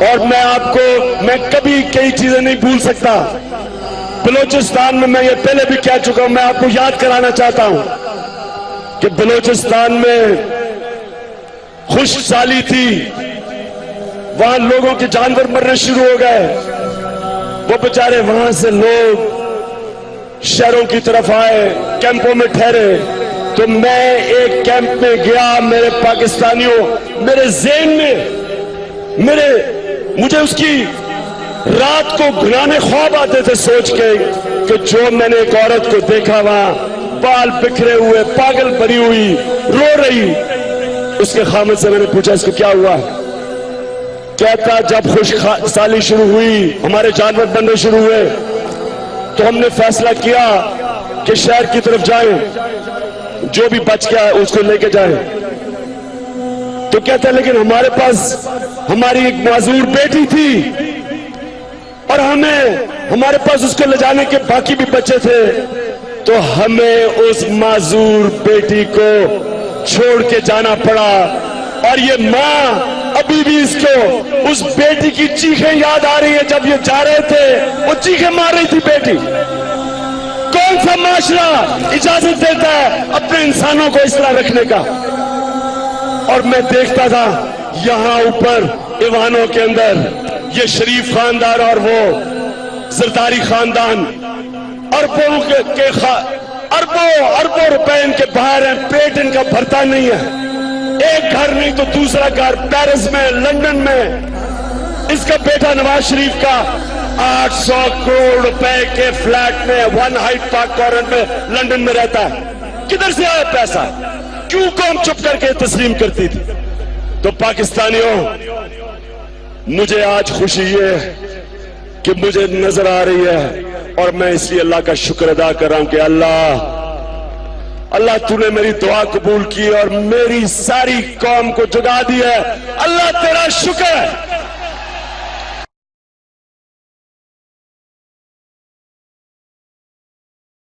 اور میں کبھی کئی چیزیں نہیں بھول سکتا. بلوچستان میں یہ پہلے بھی کہہ چکا ہوں, میں آپ کو یاد کرانا چاہتا ہوں کہ بلوچستان میں خشک سالی تھی, وہاں لوگوں کے جانور مرنے شروع ہو گئے. وہ بیچارے وہاں سے لوگ شہروں کی طرف آئے, کیمپوں میں ٹھہرے. تو میں ایک کیمپ میں گیا, میرے پاکستانیوں, میرے ذہن میں مجھے اس کی رات کو گھنانے خواب آتے تھے سوچ کے کہ جو میں نے ایک عورت کو دیکھا وہاں بال بکھرے ہوئے, پاگل بری ہوئی, رو رہی. اس کے خامد سے میں نے پوچھا اس کو کیا ہوا؟ کہتا جب خشک سالی شروع ہوئی, ہمارے جانور بننے شروع ہوئے, تو ہم نے فیصلہ کیا کہ شہر کی طرف جائیں, جو بھی بچ گیا اس کو لے کے جائیں. تو کہتا لیکن ہمارے پاس ہماری ایک معذور بیٹی تھی, اور ہمارے پاس اس کو لے جانے کے باقی بھی بچے تھے, تو ہمیں اس معذور بیٹی کو چھوڑ کے جانا پڑا. اور یہ ماں ابھی بھی اس کو اس بیٹی کی چیخیں یاد آ رہی ہیں. جب یہ جا رہے تھے وہ چیخیں مار رہی تھی بیٹی. کون سا معاشرہ اجازت دیتا ہے اپنے انسانوں کو اس طرح رکھنے کا؟ اور میں دیکھتا تھا یہاں اوپر ایوانوں کے اندر یہ شریف خاندان اور وہ زرداری خاندان اربوں روپے ان کے باہر ہیں, پیٹ ان کا بھرتا نہیں ہے. ایک گھر نہیں تو دوسرا گھر, پیرس میں, لندن میں. اس کا بیٹا نواز شریف کا 800 کروڑ روپے کے فلیٹ میں 1 ہائیڈ پارک کارنر میں لندن میں رہتا ہے. کدھر سے آیا پیسہ؟ کیوں قوم چپ کر کے تسلیم کرتی تھی؟ تو پاکستانیوں, مجھے آج خوشی یہ کہ مجھے نظر آ رہی ہے, اور میں اس لیے اللہ کا شکر ادا کر رہا ہوں کہ اللہ تو نے میری دعا قبول کی اور میری ساری قوم کو جگا دی ہے. اللہ تیرا شکر ہے.